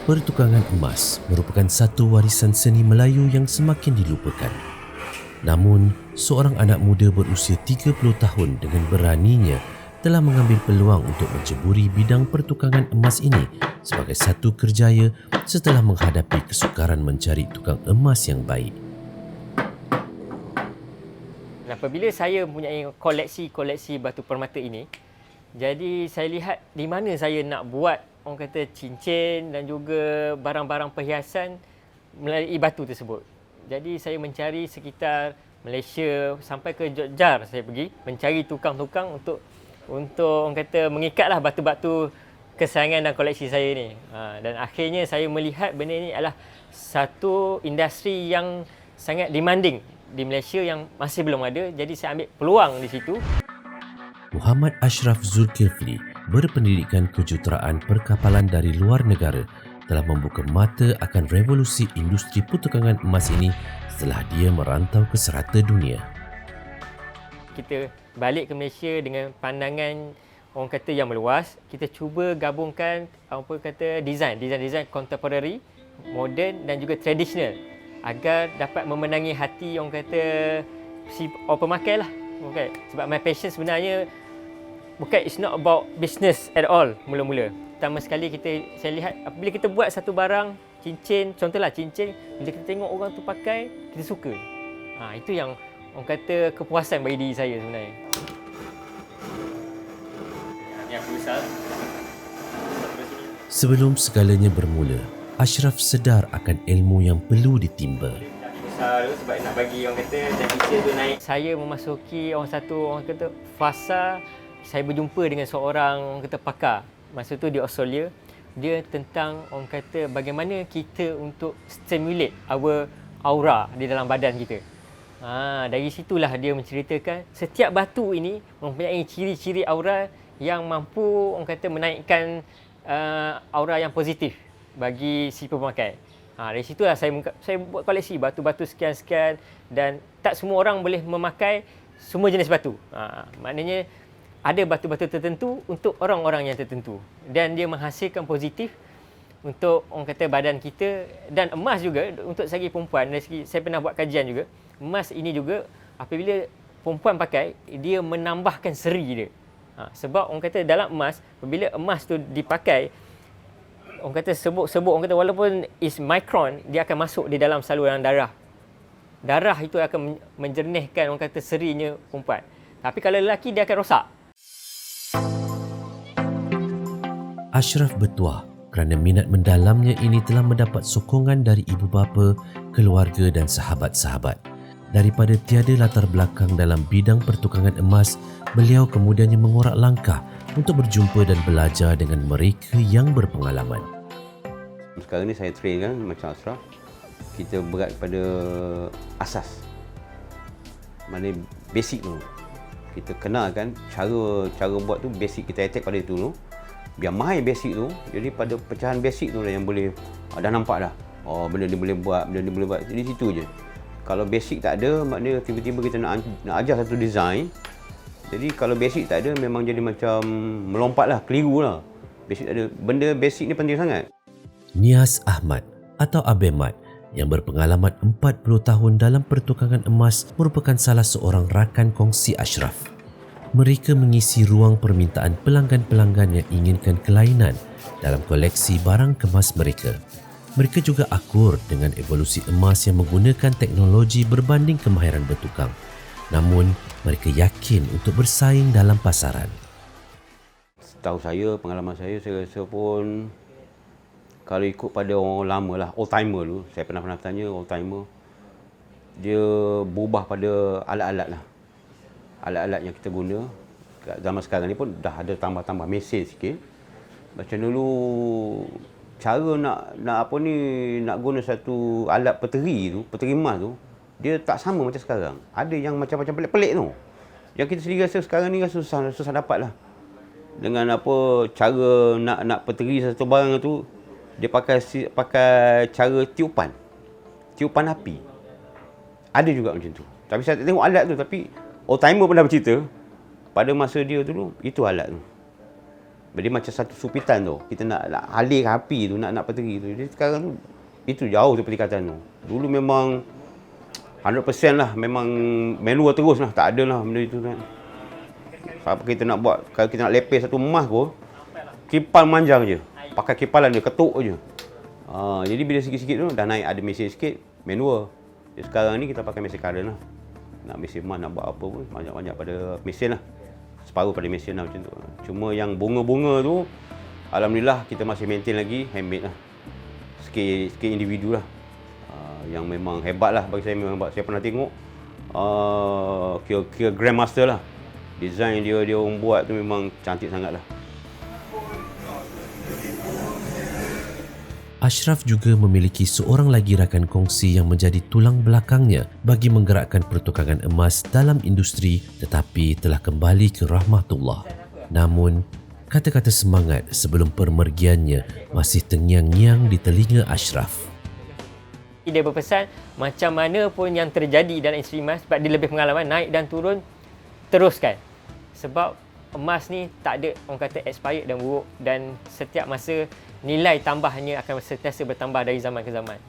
Pertukangan emas merupakan satu warisan seni Melayu yang semakin dilupakan. Namun, seorang anak muda berusia 30 tahun dengan beraninya telah mengambil peluang untuk menceburi bidang pertukangan emas ini sebagai satu kerjaya setelah menghadapi kesukaran mencari tukang emas yang baik. Apabila saya mempunyai koleksi batu permata ini, jadi saya lihat di mana saya nak buat orang kata cincin dan juga barang-barang perhiasan melalui batu tersebut. Jadi saya mencari sekitar Malaysia sampai ke Jogja saya pergi mencari tukang-tukang untuk orang kata mengikatlah batu-batu kesayangan dan koleksi saya ni. Dan akhirnya saya melihat benda ini adalah satu industri yang sangat demanding di Malaysia yang masih belum ada. Jadi saya ambil peluang di situ. Muhammad Ashraf Zulkifli berpendidikan kejuruteraan perkapalan dari luar negara telah membuka mata akan revolusi industri pertukangan emas ini setelah dia merantau ke serata dunia. Kita balik ke Malaysia dengan pandangan orang kata yang meluas. Kita cuba gabungkan design contemporary, moden dan juga traditional agar dapat memenangi hati orang kata si pemakai lah. Okay. Sebab my passion sebenarnya bukan, it's not about business at all mula-mula. Pertama sekali saya lihat apabila kita buat satu barang, cincin, contohlah cincin, bila kita tengok orang tu pakai, kita suka. Itu yang orang kata kepuasan bagi diri saya sebenarnya. Ini aku besar. Sebelum segalanya bermula, Ashraf sedar akan ilmu yang perlu ditimba. Sebab nak bagi orang kata temperature tu naik. Saya memasuki orang kata fasa, saya berjumpa dengan seorang orang kata pakar. Masa tu di Australia. Dia tentang orang kata bagaimana kita untuk stimulate our aura di dalam badan kita. Dari situlah dia menceritakan setiap batu ini mempunyai ciri-ciri aura yang mampu orang kata menaikkan aura yang positif bagi si pemakai. Dari situlah saya buat koleksi batu-batu sekian-sekian dan tak semua orang boleh memakai semua jenis batu. Maknanya ada batu-batu tertentu untuk orang-orang yang tertentu dan dia menghasilkan positif untuk orang kata badan kita dan emas juga untuk segi perempuan. Dari segi saya pernah buat kajian juga, emas ini juga apabila perempuan pakai dia menambahkan seri dia. Sebab orang kata dalam emas, apabila emas tu dipakai, orang kata sebut orang kata walaupun is micron, dia akan masuk di dalam saluran darah. Darah itu akan menjernihkan orang kata serinya perempuan. Tapi kalau lelaki dia akan rosak. Ashraf bertuah kerana minat mendalamnya ini telah mendapat sokongan dari ibu bapa, keluarga dan sahabat-sahabat. Daripada tiada latar belakang dalam bidang pertukangan emas, beliau kemudiannya mengorak langkah untuk berjumpa dan belajar dengan mereka yang berpengalaman. Sekarang ni saya train kan macam Ashraf. Kita berat pada asas. Mana basic tu. Kita kenalkan cara buat tu basic, kita attack pada itu dulu. Biar main basic tu, jadi pada pecahan basic tu lah yang boleh dah nampak dah. Benda ni boleh buat, di situ je. Kalau basic tak ada, maknanya tiba-tiba kita nak ajar satu design. Jadi kalau basic tak ada, memang jadi macam melompat lah, keliru lah. Basic tak ada. Benda basic ni penting sangat. Nias Ahmad atau Abemat yang berpengalaman 40 tahun dalam pertukangan emas merupakan salah seorang rakan kongsi Ashraf. Mereka mengisi ruang permintaan pelanggan-pelanggan yang inginkan kelainan dalam koleksi barang kemas mereka. Mereka juga akur dengan evolusi emas yang menggunakan teknologi berbanding kemahiran bertukang. Namun, mereka yakin untuk bersaing dalam pasaran. Setahu saya, pengalaman saya rasa pun kalau ikut pada orang lama lah, old timer dulu, saya pernah tanya old timer, dia berubah pada alat-alat lah. Alat-alat yang kita guna zaman sekarang ni pun dah ada tambah-tambah mesin sikit. Macam dulu cara nak guna satu alat peteri emas tu, dia tak sama macam sekarang. Ada yang macam-macam pelik-pelik tu. Yang kita sendiri rasa sekarang ni susah dapat lah. Dengan cara nak peteri satu barang tu, dia pakai cara tiupan api. Ada juga macam tu. Tapi saya tak tengok alat tu, tapi old timer pernah bercerita pada masa dia dulu, itu alat tu. Jadi macam satu supitan tu. Kita nak alih api tu, nak peteri tu. Jadi sekarang tu, itu jauh tu peningkatan tu. Dulu memang 100% lah. Memang manual terus lah. Tak ada lah benda itu kan. Apa kita nak buat, kalau kita nak lepis satu emas pun, kipal manjang je. Pakai kipalan dia, ketuk je. Jadi bila sikit-sikit tu, dah naik ada mesin sikit, manual. Jadi sekarang ni kita pakai mesin current lah. Nak mesin emas, nak buat apa pun, banyak-banyak pada mesin lah. Separuh pada mesin lah macam tu. Cuma yang bunga-bunga tu, alhamdulillah kita masih maintain lagi, handmade lah. Sikit individu lah. Yang memang hebat lah bagi saya, memang hebat. Saya pernah tengok, kira grandmaster lah. Design dia orang buat tu memang cantik sangat lah. Ashraf juga memiliki seorang lagi rakan kongsi yang menjadi tulang belakangnya bagi menggerakkan pertukangan emas dalam industri tetapi telah kembali ke rahmatullah. Namun, kata-kata semangat sebelum permergiannya masih terngiang-ngiang di telinga Ashraf. Dia berpesan macam mana pun yang terjadi dalam industri emas, sebab dia lebih pengalaman, naik dan turun, teruskan. Sebab emas ni tak ada orang kata expired dan buruk, dan setiap masa nilai tambahnya akan sentiasa bertambah dari zaman ke zaman.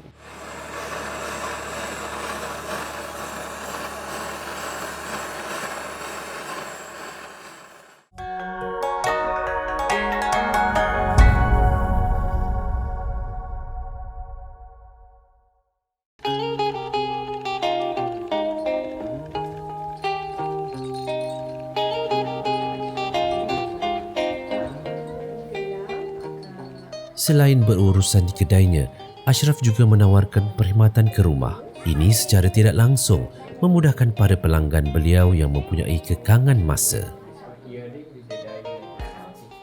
Selain berurusan di kedainya, Ashraf juga menawarkan perkhidmatan ke rumah. Ini secara tidak langsung memudahkan para pelanggan beliau yang mempunyai kekangan masa.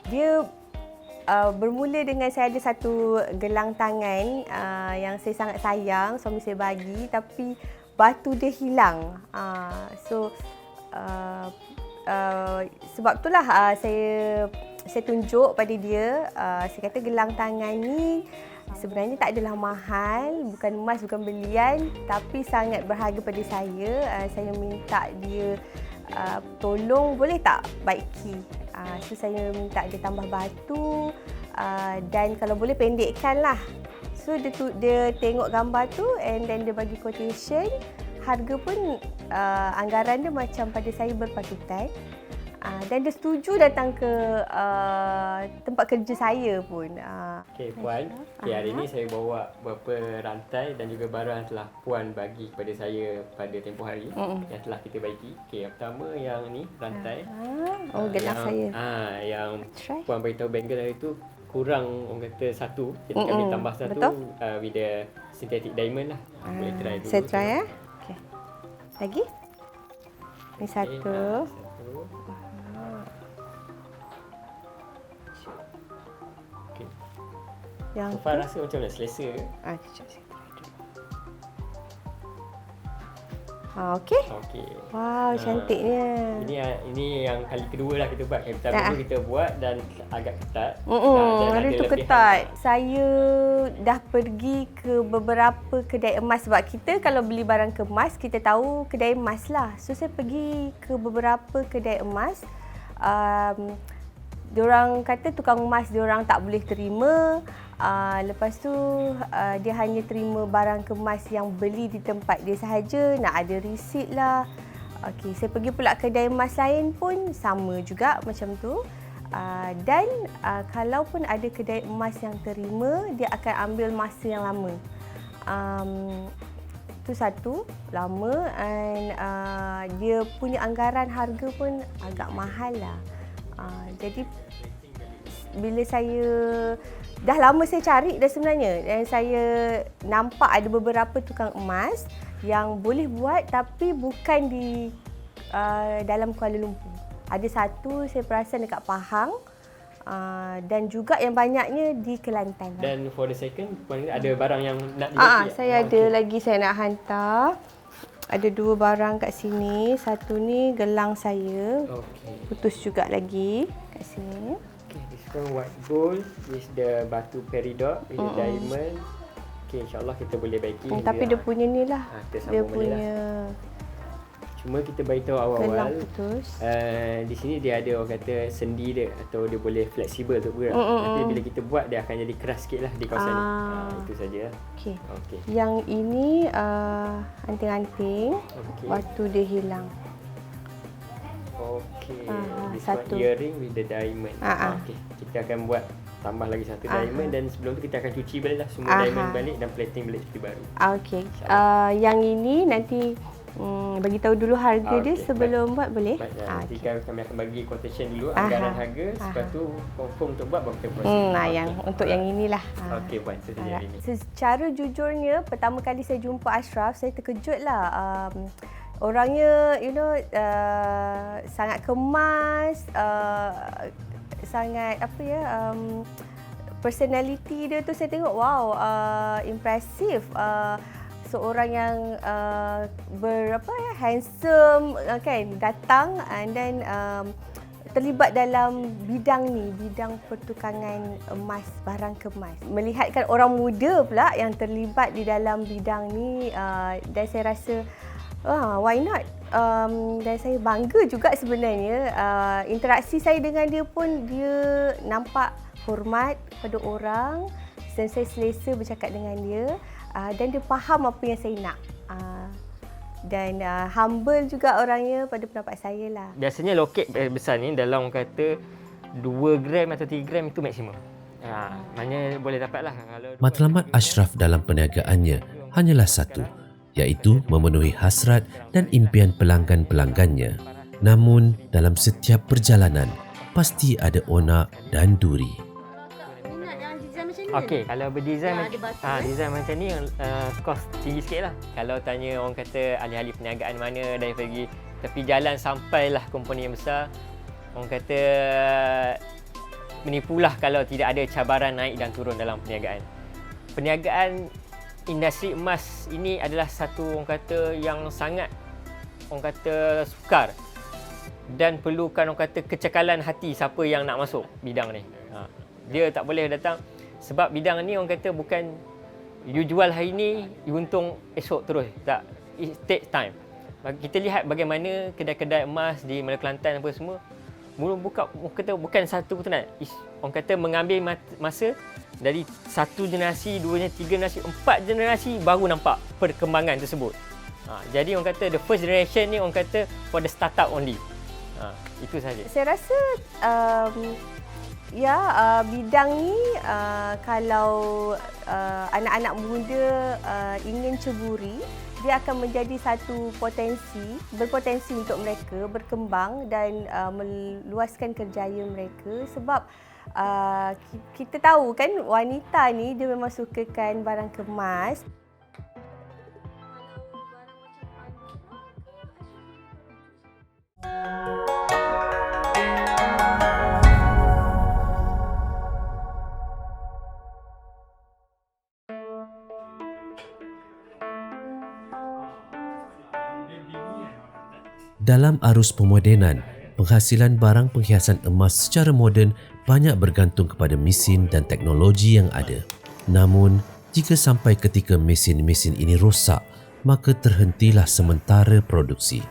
Dia bermula dengan saya ada satu gelang tangan yang saya sangat sayang, suami saya bagi, tapi batu dia hilang. Sebab itulah saya tunjuk pada dia, saya kata gelang tangan ni sebenarnya tak adalah mahal, bukan emas, bukan belian, tapi sangat berharga pada saya. Saya minta dia tolong boleh tak baiki. So saya minta dia tambah batu dan kalau boleh pendekkan lah. So dia tengok gambar tu and then dia bagi quotation. Harga pun anggaran dia macam pada saya berpatutan. Dan dia setuju datang ke tempat kerja saya pun. Okey Puan, hari ini saya bawa beberapa rantai dan juga barang yang telah Puan bagi kepada saya pada tempoh hari yang telah kita baiki. Okey, yang pertama yang ni rantai. Gelang saya. Yang Puan beritahu bangle hari tu kurang orang kata satu, kita kami tambah satu with the synthetic diamond lah. Boleh try dulu. Saya try ya. Okey. Lagi? Ni satu. Yang so far rasa macam mana? Selesa ke? Kejap saya try dulu. Okey. Okey. Wow, cantiknya. Ini yang kali kedua lah kita buat. Yang pertama kita buat dan agak ketat. Hari tu ketat. Saya dah pergi ke beberapa kedai emas sebab kita kalau beli barang kemas, kita tahu kedai emas lah. So saya pergi ke beberapa kedai emas. Diorang kata tukang emas diorang tak boleh terima. Lepas tu dia hanya terima barang kemas yang beli di tempat dia sahaja, nak ada resit lah. Okey, saya pergi pula kedai emas lain pun sama juga macam tu. Dan kalau pun ada kedai emas yang terima, dia akan ambil masa yang lama. Itu satu, lama, and dia punya anggaran harga pun agak mahal lah. Jadi bila saya dah lama saya cari dah sebenarnya, dan saya nampak ada beberapa tukang emas yang boleh buat tapi bukan di dalam Kuala Lumpur. Ada satu saya perasan dekat Pahang dan juga yang banyaknya di Kelantan. Dan for the second, ada barang yang nak dibagi? Saya ada lagi saya nak hantar. Ada dua barang kat sini. Satu ni gelang saya. Putus juga lagi kat sini. This one white gold with the batu peridot with the diamond. Okay, insyaAllah kita boleh baiki. Tapi dia punya ni lah. Dia punya Cuma kita beritahu Gelang awal-awal putus. di sini dia ada orang kata sendi dia atau dia boleh fleksibel untuk bergerak. Tapi bila kita buat dia akan jadi keras sikit lah di kawasan ni. Itu saja. Okey. Okey. Yang ini anting-anting Okey. waktu dia hilang. Okey. This satu. one earring with the diamond. Okey. Kita akan buat tambah lagi satu diamond dan sebelum tu kita akan cuci balik lah semua diamond balik dan plating balik seperti baru. Okey. Yang ini nanti bagi tahu dulu harga dia sebelum buat boleh? Baik, nanti kami akan bagi quotation dulu anggaran harga, lepas tu confirm untuk buat baru kita proses. Yang untuk yang inilah. Okey, buat itu saja hari ini. Secara jujurnya pertama kali saya jumpa Ashraf, saya terkejut lah. Orangnya sangat kemas, sangat personality dia tu saya tengok wow, impressive. Seorang yang handsome kan, datang and then terlibat dalam bidang pertukangan emas, barang kemas. Melihatkan orang muda pula yang terlibat di dalam bidang ni, dan saya rasa why not? Dan saya bangga juga sebenarnya. Interaksi saya dengan dia pun, dia nampak hormat pada orang dan saya selesa bercakap dengan dia. Dan dia faham apa yang saya nak. Dan humble juga orangnya pada pendapat saya lah. Biasanya loket besar ni dalam orang kata 2 gram atau 3 gram itu maksimum. Maknanya boleh dapat lah. Matlamat Ashraf dalam perniagaannya hanyalah satu, iaitu memenuhi hasrat dan impian pelanggan-pelanggannya. Namun dalam setiap perjalanan pasti ada onak dan duri. Okey, kalau berdesign design macam ni kos tinggi sikit lah. Kalau tanya orang kata ahli-ahli perniagaan mana dari pergi tepi jalan sampailah company yang besar, orang kata menipulah kalau tidak ada cabaran naik dan turun dalam perniagaan. Perniagaan industri emas ini adalah satu orang kata yang sangat orang kata sukar dan perlukan orang kata kecekalan hati siapa yang nak masuk bidang ni. Dia tak boleh datang sebab bidang ni orang kata bukan you jual hari ni, you untung esok terus. Tak, it take time. Kita lihat bagaimana kedai-kedai emas di Melaka Kelantan apa semua, mula buka orang kata bukan satu keturunan. Orang kata mengambil masa dari satu generasi, 2 generasi, 3 generasi, 4 generasi baru nampak perkembangan tersebut. Jadi orang kata the first generation ni orang kata for the startup only. Itu saja. Saya rasa bidang ni kalau anak-anak muda ingin ceburi, dia akan menjadi satu berpotensi untuk mereka berkembang dan meluaskan kerjaya mereka sebab kita tahu kan wanita ni dia memang sukakan barang kemas. Dalam arus pemodenan, penghasilan barang penghiasan emas secara moden banyak bergantung kepada mesin dan teknologi yang ada. Namun, jika sampai ketika mesin-mesin ini rosak, maka terhentilah sementara produksi.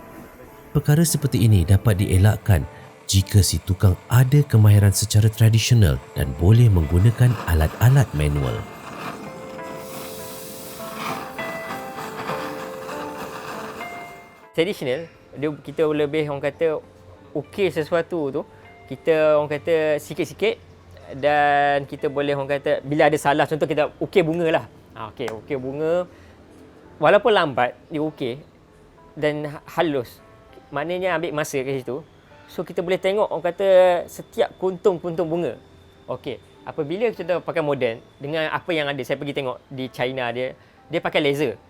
Perkara seperti ini dapat dielakkan jika si tukang ada kemahiran secara tradisional dan boleh menggunakan alat-alat manual. Tradisional, kita lebih orang kata ukir sesuatu tu, kita orang kata sikit-sikit dan kita boleh orang kata bila ada salah, contoh kita ukir bunga lah. Ukir bunga walaupun lambat dia ukir dan halus. Maknanya ambil masa kat situ. So kita boleh tengok orang kata setiap kuntung-kuntung bunga. Okey, apabila kita pakai moden dengan apa yang ada, saya pergi tengok di China dia pakai laser.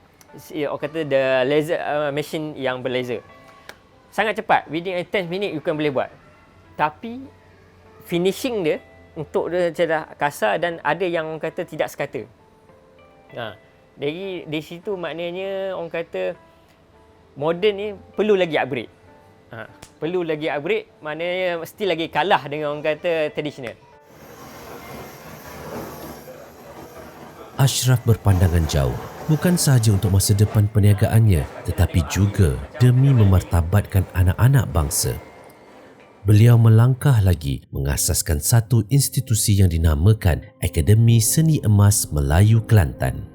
Orang kata the laser machine yang berlaser. Sangat cepat, within 10 minit you kan boleh buat. Tapi finishing dia untuk dia cara kasar dan ada yang orang kata tidak sekata. Dari situ maknanya orang kata moden ni perlu lagi upgrade. Perlu lagi upgrade, maknanya mesti lagi kalah dengan orang kata tradisional. Ashraf berpandangan jauh Bukan sahaja untuk masa depan perniagaannya, tetapi juga demi memartabatkan anak-anak bangsa. Beliau melangkah lagi mengasaskan satu institusi yang dinamakan Akademi Seni Emas Melayu Kelantan.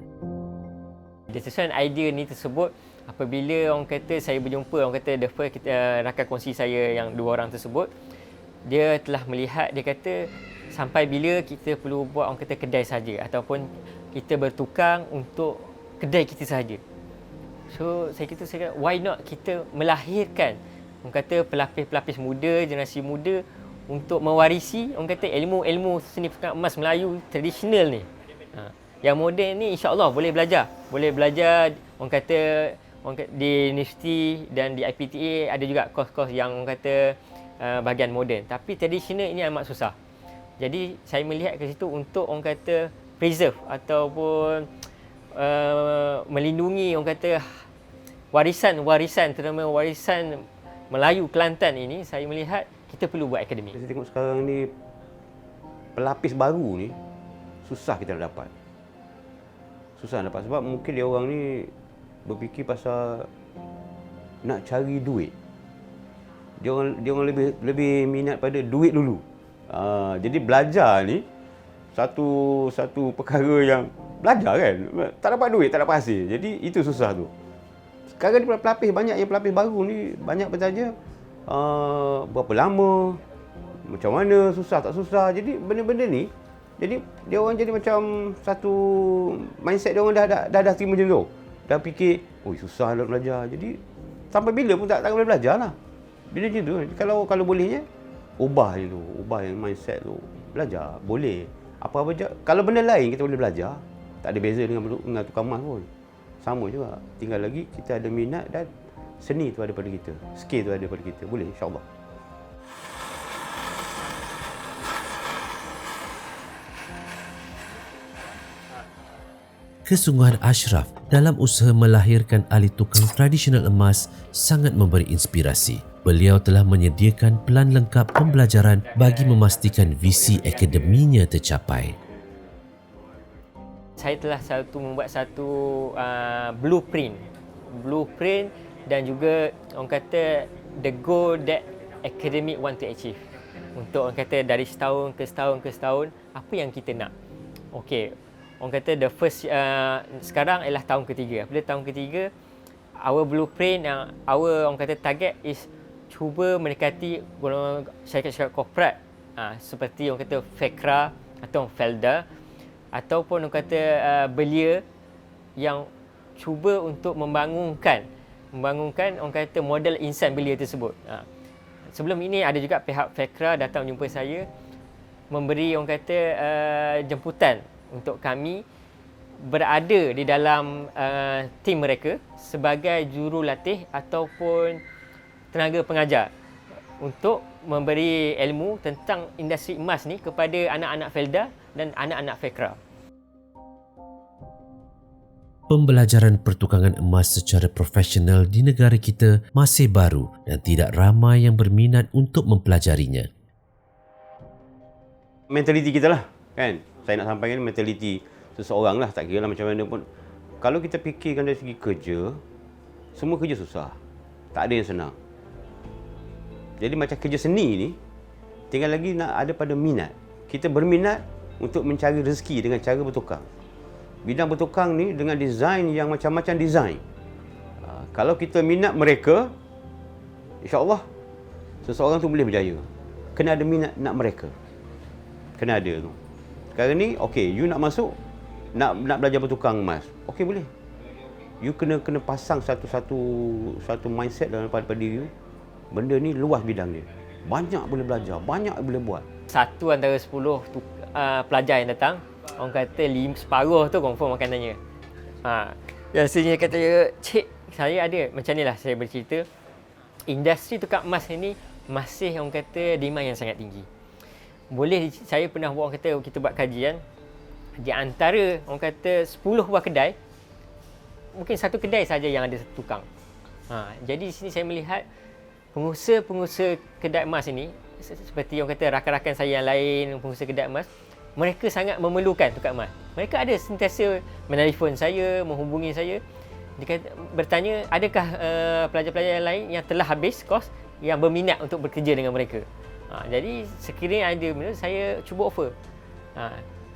Disusun idea ni tersebut apabila orang kata saya berjumpa, orang kata the first rakan kongsi saya yang 2 orang tersebut, dia telah melihat, dia kata sampai bila kita perlu buat orang kata kedai saja ataupun kita bertukang untuk kedai kita saja. So saya kata why not kita melahirkan orang kata pelapis-pelapis muda, generasi muda untuk mewarisi orang kata ilmu-ilmu seni pertukangan emas Melayu tradisional ni. Yang moden ni insya-Allah boleh belajar orang kata di universiti dan di IPTA ada juga kos-kos yang orang kata bahagian moden, tapi tradisional ini amat susah. Jadi saya melihat ke situ untuk orang kata preserve ataupun melindungi orang kata warisan terutama warisan Melayu Kelantan ini. Saya melihat kita perlu buat akademi. Saya tengok sekarang ni pelapis baru ni susah kita nak dapat. Sebab mungkin dia orang ni berfikir pasal nak cari duit. Dia orang lebih minat pada duit dulu. Jadi belajar ni satu perkara yang belajar kan, tak dapat duit, tak dapat hasil. Jadi itu susah tu. Sekarang ni pelapis banyak, yang pelapis baru ni banyak bertanya berapa lama, macam mana, susah tak susah. Jadi benda-benda ni, jadi dia orang jadi macam satu mindset dia orang dah terima macam tu. Dah fikir, oi susah nak belajar. Jadi sampai bila pun tak boleh belajar lah. Bila macam tu, kalau bolehnya ubah je tu, ubah yang mindset tu. Belajar boleh. Apa-apa je. Kalau benda lain kita boleh belajar. Tak ada beza dengan tukang emas pun. Sama juga. Tinggal lagi kita ada minat dan seni tu ada pada kita. Skill tu ada pada kita. Boleh insya-Allah. Kesungguhan Ashraf dalam usaha melahirkan ahli tukang tradisional emas sangat memberi inspirasi. Beliau telah menyediakan pelan lengkap pembelajaran bagi memastikan visi akademinya tercapai. Saya telah membuat satu blueprint dan juga orang kata the goal that academic want to achieve. Untuk orang kata dari setahun ke setahun apa yang kita nak. Okey, orang kata the first sekarang ialah tahun ketiga. Pada tahun ketiga, our blueprint, our orang kata target is cuba mendekati syarikat-syarikat korporat seperti orang kata FECRA atau Felda ataupun orang kata belia yang cuba untuk membangunkan orang kata model insan belia tersebut. Sebelum ini ada juga pihak FECRA datang jumpa saya memberi orang kata jemputan untuk kami berada di dalam tim mereka sebagai jurulatih ataupun tenaga pengajar untuk memberi ilmu tentang industri emas ni kepada anak-anak Felda dan anak-anak FECRA. Pembelajaran pertukangan emas secara profesional di negara kita masih baru dan tidak ramai yang berminat untuk mempelajarinya. Mentaliti kita lah, kan? Saya nak sampaikan mentaliti seseorang lah, tak kira lah macam mana pun. Kalau kita fikirkan dari segi kerja, semua kerja susah. Tak ada yang senang. Jadi macam kerja seni ni, tinggal lagi nak ada pada minat. Kita berminat untuk mencari rezeki dengan cara bertukang. Bidang bertukang ni dengan desain yang macam-macam desain. Kalau kita minat mereka, insya-Allah seseorang tu boleh berjaya. Kena ada minat nak mereka. Kena ada tu. Sekarang ni, okey, you nak masuk, nak belajar bertukang emas. Okey, boleh. You kena pasang satu mindset dalam pada diri you. Benda ni luas bidang dia. Banyak boleh belajar, banyak boleh buat. 1 antara 10 pelajar yang datang, orang kata separuh tu confirm makanannya. Biasanya kata, cik, saya ada. Macam ni lah saya bercerita. Industri tukang emas ini masih orang kata demand yang sangat tinggi. Saya pernah buat, orang kata kita buat kajian. Di antara orang kata 10 buah kedai, mungkin 1 kedai saja yang ada tukang. Jadi di sini saya melihat pengusaha-pengusaha kedai emas ini, seperti orang kata rakan-rakan saya yang lain, pengusaha kedai emas, mereka sangat memerlukan tukar emas. Mereka ada sentiasa menelefon saya, menghubungi saya. Dia kata, bertanya, adakah pelajar-pelajar lain yang telah habis kos yang berminat untuk bekerja dengan mereka. Jadi sekiranya ada benda, saya cuba offer.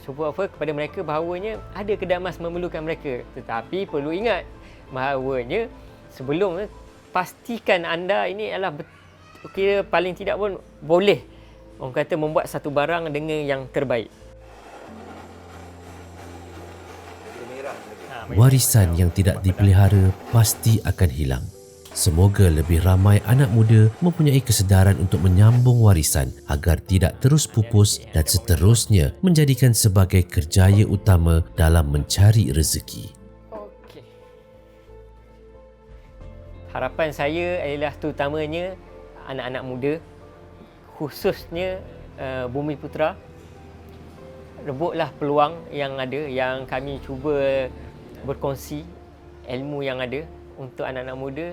Cuba offer kepada mereka bahawanya ada kedai emas memerlukan mereka. Tetapi perlu ingat bahawanya sebelum pastikan anda ini adalah kira paling tidak pun boleh orang kata membuat satu barang dengan yang terbaik. Warisan yang tidak dipelihara pasti akan hilang. Semoga lebih ramai anak muda mempunyai kesedaran untuk menyambung warisan agar tidak terus pupus dan seterusnya menjadikan sebagai kerjaya utama dalam mencari rezeki. Okey. Harapan saya adalah terutamanya anak-anak muda, khususnya Bumi Putra, rebutlah peluang yang ada, yang kami cuba berkongsi ilmu yang ada untuk anak-anak muda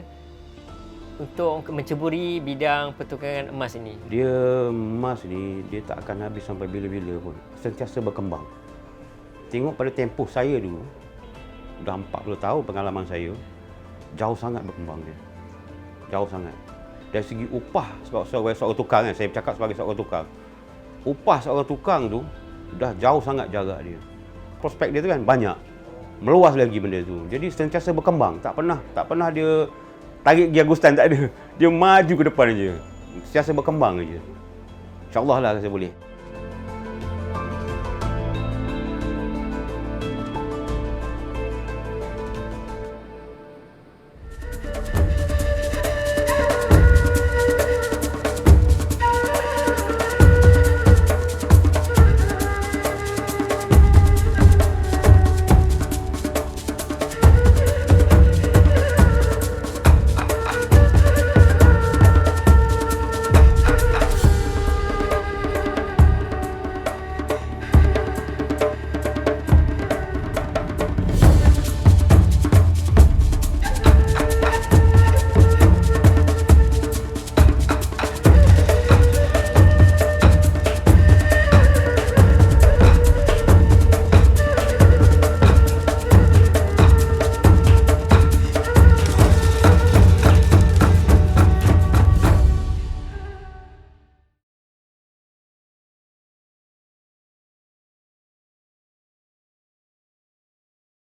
untuk menceburi bidang pertukaran emas ini. Dia emas ni, dia tak akan habis sampai bila-bila pun. Sentiasa berkembang. Tengok pada tempoh saya dulu, dah 40 tahun pengalaman saya, jauh sangat berkembang dia. Jauh sangat. Dari segi upah sebagai seorang tukang kan, saya bercakap sebagai seorang tukang. Upah seorang tukang tu, dah jauh sangat jarak dia. Prospek dia tu kan banyak. Meluas lagi benda tu. Jadi sentiasa berkembang. Tak pernah dia tarik gi Agustan, tak ada. Dia maju ke depan aja. Sentiasa berkembang aja. InsyaAllah lah saya boleh.